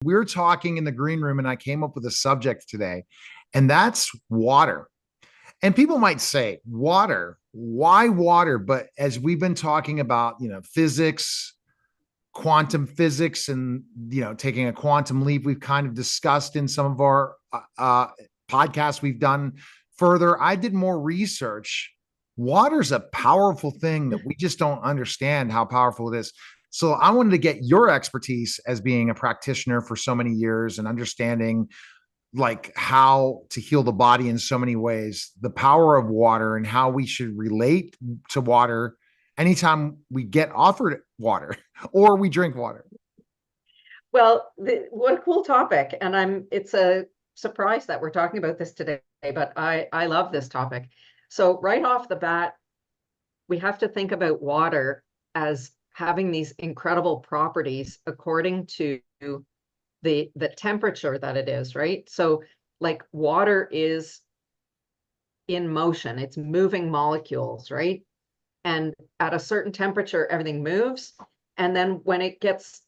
We're talking in the green room, and I came up with a subject today, and that's water. And people might say, water, why water? But as we've been talking about, physics, quantum physics, and, taking a quantum leap, we've kind of discussed in some of our podcasts we've done further. I did more research. Water's a powerful thing that we just don't understand how powerful it is. So I wanted to get your expertise as being a practitioner for so many years and understanding like how to heal the body in so many ways, the power of water and how we should relate to water anytime we get offered water or we drink water. Well, what a cool topic. And it's a surprise that we're talking about this today, but I love this topic. So right off the bat, we have to think about water as having these incredible properties according to the temperature that it is, right? So like water is in motion, it's moving molecules, right? And at a certain temperature, everything moves. And then when it gets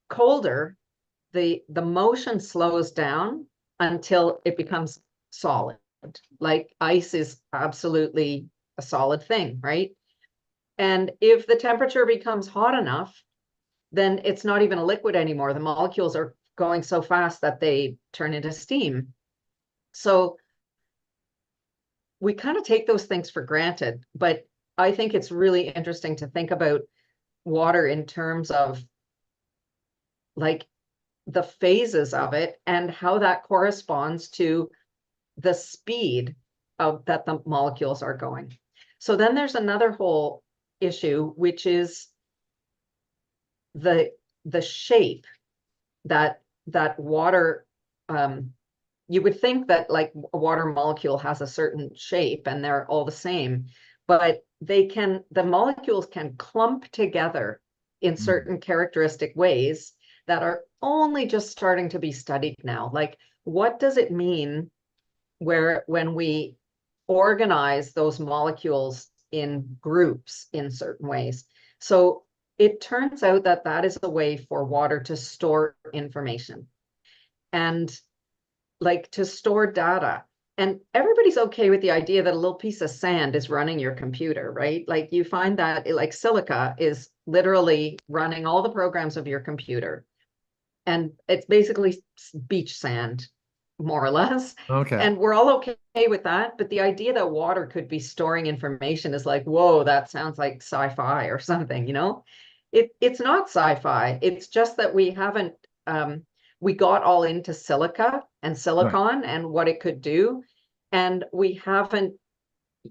colder, the motion slows down until it becomes solid. Like ice is absolutely a solid thing, right? And if the temperature becomes hot enough, then it's not even a liquid anymore. The molecules are going so fast that they turn into steam. So we kind of take those things for granted, but I think it's really interesting to think about water in terms of like the phases of it and how that corresponds to the speed of that the molecules are going. So then there's another whole issue, which is the shape that water, you would think that like a water molecule has a certain shape and they're all the same, but the molecules can clump together in certain characteristic ways that are only just starting to be studied now. Like, what does it mean when we organize those molecules in groups in certain ways? So it turns out that that is a way for water to store information and like to store data. And everybody's okay with the idea that a little piece of sand is running your computer, right? Like you find that like silica is literally running all the programs of your computer. And it's basically beach sand, more or less. Okay. And we're all okay with that. But the idea that water could be storing information is like, whoa, that sounds like sci-fi or something, you know? It's not sci-fi. It's just that we haven't we got all into silica and Right. silicon and what it could do. And we haven't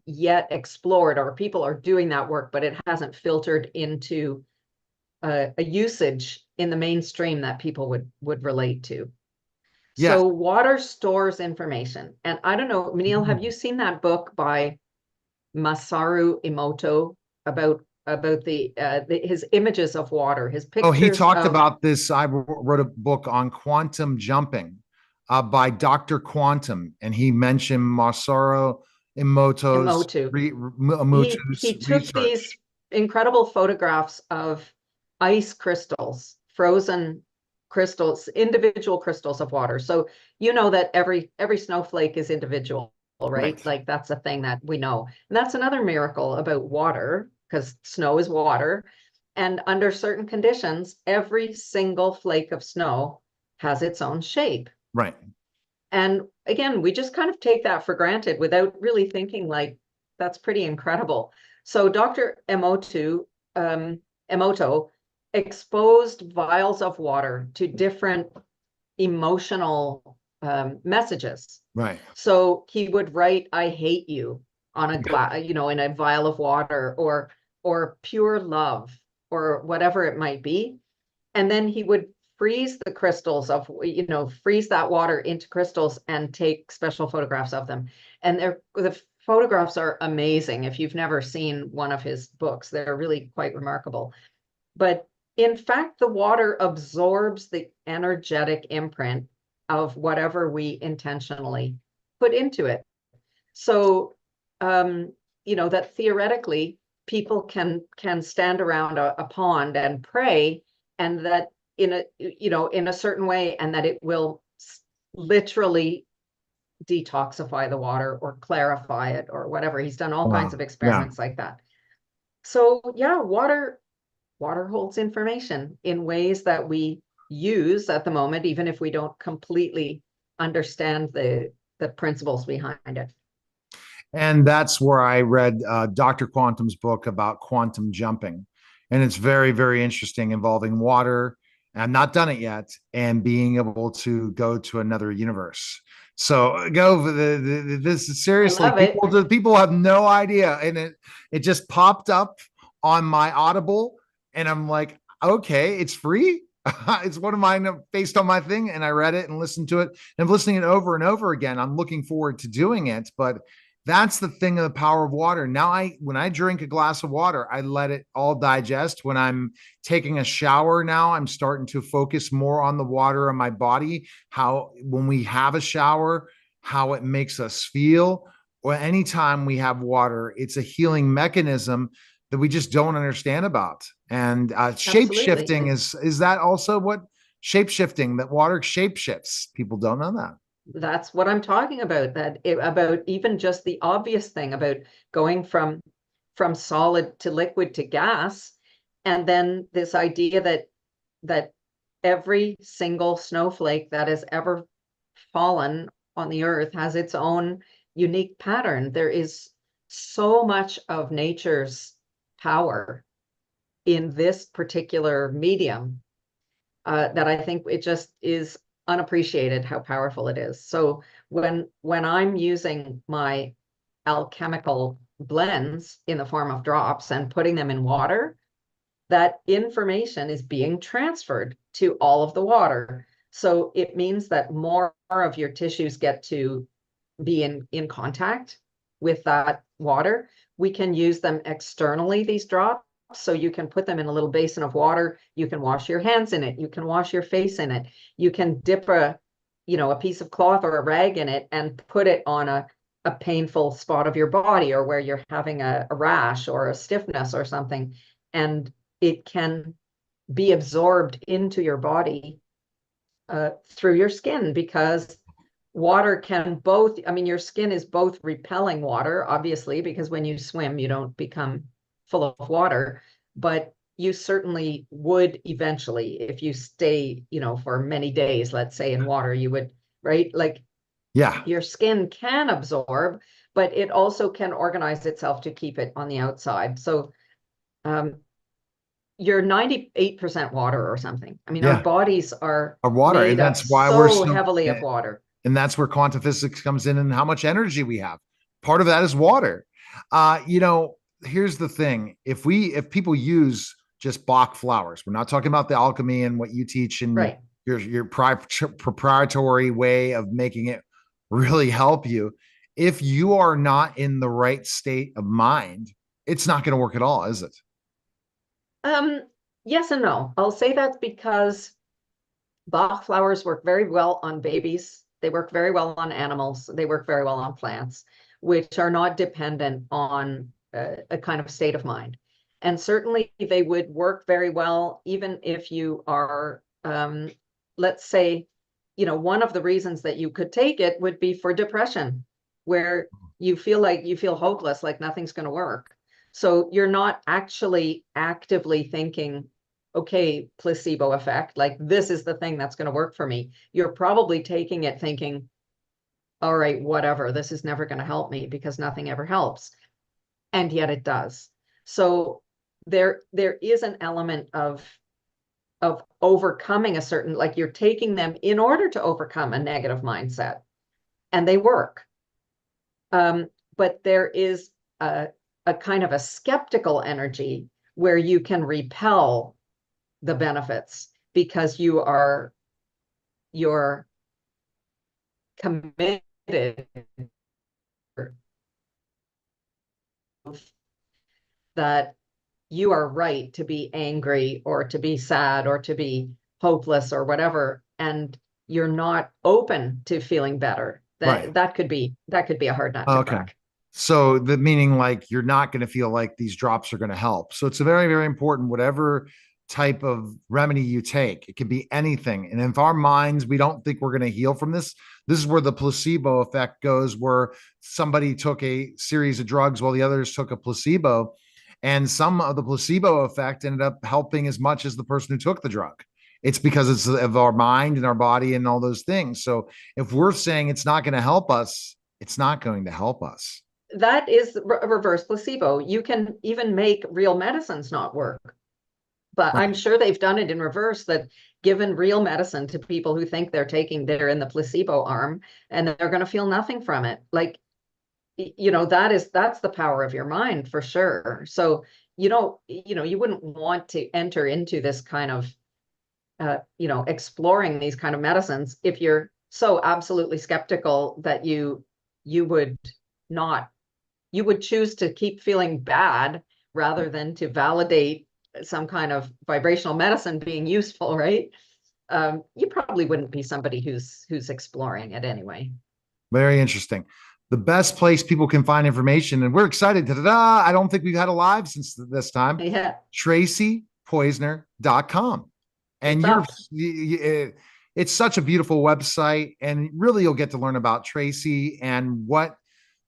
yet explored, or people are doing that work, but it hasn't filtered into a usage in the mainstream that people would relate to. Yes. So water stores information. And I don't know, Neil, have you seen that book by Masaru Emoto about his images of water, his Oh, he pictures talked of about this. I wrote a book on quantum jumping by Dr. Quantum, and he mentioned Masaru Emoto's, Emoto? He Emoto's took these research. incredible photographs of ice crystals, frozen crystals, individual crystals of water. So you know that every snowflake is individual, right? Right. Like that's a thing that we know. And that's another miracle about water, because snow is water. And under certain conditions, every single flake of snow has its own shape. Right. And again, we just kind of take that for granted without really thinking like that's pretty incredible. So Dr. Emoto exposed vials of water to different emotional messages. Right. So he would write, "I hate you" on a Yep. glass, in a vial of water, or pure love, or whatever it might be. And then he would freeze the crystals freeze that water into crystals and take special photographs of them. And the photographs are amazing. If you've never seen one of his books, they're really quite remarkable. But in fact, the water absorbs the energetic imprint of whatever we intentionally put into it. So, that theoretically people can stand around a pond and pray, and that in a, in a certain way, and that it will literally detoxify the water or clarify it or whatever. He's done all kinds Wow. of Yeah. experiments like that. So yeah, water holds information in ways that we use at the moment, even if we don't completely understand the principles behind it. And that's where I read Dr. Quantum's book about quantum jumping. And it's very, very interesting, involving water. I've not done it yet, and being able to go to another universe. So go for this is I seriously, love it. people have no idea. And it just popped up on my Audible, and I'm like, okay, it's free. It's one of mine based on my thing. And I read it and listened to it. And I'm listening it over and over again. I'm looking forward to doing it. But that's the thing of the power of water. Now, when I drink a glass of water, I let it all digest. When I'm taking a shower now, I'm starting to focus more on the water on my body, how when we have a shower, how it makes us feel. Or anytime we have water, it's a healing mechanism that we just don't understand about. And shape Absolutely. shifting is that also what shape shifting, that water shape shifts? People don't know that. That's what I'm talking about, about even just the obvious thing about going from solid to liquid to gas. And then this idea that every single snowflake that has ever fallen on the earth has its own unique pattern. There is so much of nature's power in this particular medium, that I think it just is unappreciated how powerful it is. So when I'm using my alchemical blends in the form of drops and putting them in water, that information is being transferred to all of the water. So it means that more of your tissues get to be in contact with that water. We can use them externally, these drops. So you can put them in a little basin of water. You can wash your hands in it. You can wash your face in it. You can dip a piece of cloth or a rag in it and put it on a painful spot of your body, or where you're having a rash or a stiffness or something. And it can be absorbed into your body through your skin, because water can both, I mean, your skin is both repelling water, obviously, because when you swim, you don't become full of water, but you certainly would eventually, if you stay, for many days, let's say, in water, you would, right? Like Yeah. your skin can absorb, but it also can organize itself to keep it on the outside. So you're 98% water or something. I mean, our Yeah. bodies are Of water. And made up that's why we're so so, heavily of water. and that's where quantum physics comes in and how much energy we have. Part of that is water. Uh, you know, Here's the thing. If people use just Bach flowers, we're not talking about the alchemy and what you teach and Right. your proprietary way of making it really help you. If you are not in the right state of mind, it's not going to work at all, is it? Um, yes and no. I'll say that because Bach flowers work very well on babies. They work very well on animals. They work very well on plants, which are not dependent on a kind of state of mind. And certainly they would work very well even if you are, let's say, one of the reasons that you could take it would be for depression, where you feel hopeless, like nothing's going to work. So you're not actually actively thinking, okay, placebo effect, like this is the thing that's going to work for me. You're probably taking it thinking, all right, whatever, this is never going to help me because nothing ever helps. And yet it does. So there is an element of overcoming a certain, like you're taking them in order to overcome a negative mindset, and they work. But there is a kind of a skeptical energy where you can repel the benefits because you're committed that you are right to be angry or to be sad or to be hopeless or whatever, and you're not open to feeling better. Right. That could be a hard nut to Okay. crack. So the meaning, like, you're not going to feel like these drops are going to help. So it's a very, very important, whatever type of remedy you take. It could be anything. And if our minds, we don't think we're going to heal from this is where the placebo effect goes, where somebody took a series of drugs while the others took a placebo. And some of the placebo effect ended up helping as much as the person who took the drug. It's because it's of our mind and our body and all those things. So if we're saying it's not going to help us, it's not going to help us. That is a reverse placebo. You can even make real medicines not work. But I'm Right. sure they've done it in reverse, that given real medicine to people who think they're in the placebo arm and they're going to feel nothing from it. Like, that's the power of your mind for sure. So, you wouldn't want to enter into this kind of, exploring these kind of medicines if you're so absolutely skeptical that you would not, you would choose to keep feeling bad rather than to validate some kind of vibrational medicine being useful, right? You probably wouldn't be somebody who's exploring it anyway. Very interesting. The best place people can find information, and we're excited. Ta-da-da, I don't think we've had a live since this time. Yeah, TracyPoisner.com. And it's up. it's such a beautiful website. And really, you'll get to learn about Tracy and what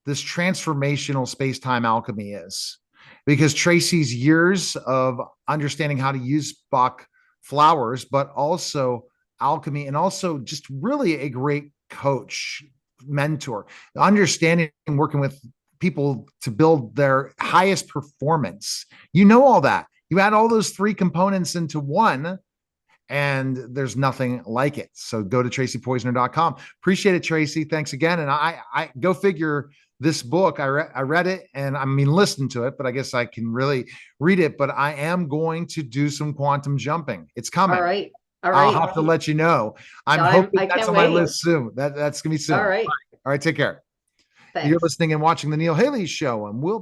this transformational space time alchemy is. Because Tracy's years of understanding how to use Bach flowers, but also alchemy, and also just really a great coach, mentor, understanding and working with people to build their highest performance. You know, all that. You add all those three components into one, and there's nothing like it. So go to TracyPoisner.com. Appreciate it, Tracy. Thanks again. And I go figure, this book, I read it, and I mean, listen to it, but I guess I can really read it. But I am going to do some quantum jumping. It's All coming. right. All I'll right. have to let you know. I'm I'm, hoping I that's can't on my wait. list soon. That's going to be soon. All right. All right, take care. You're Thanks. listening and watching the Neil Haley Show, and we'll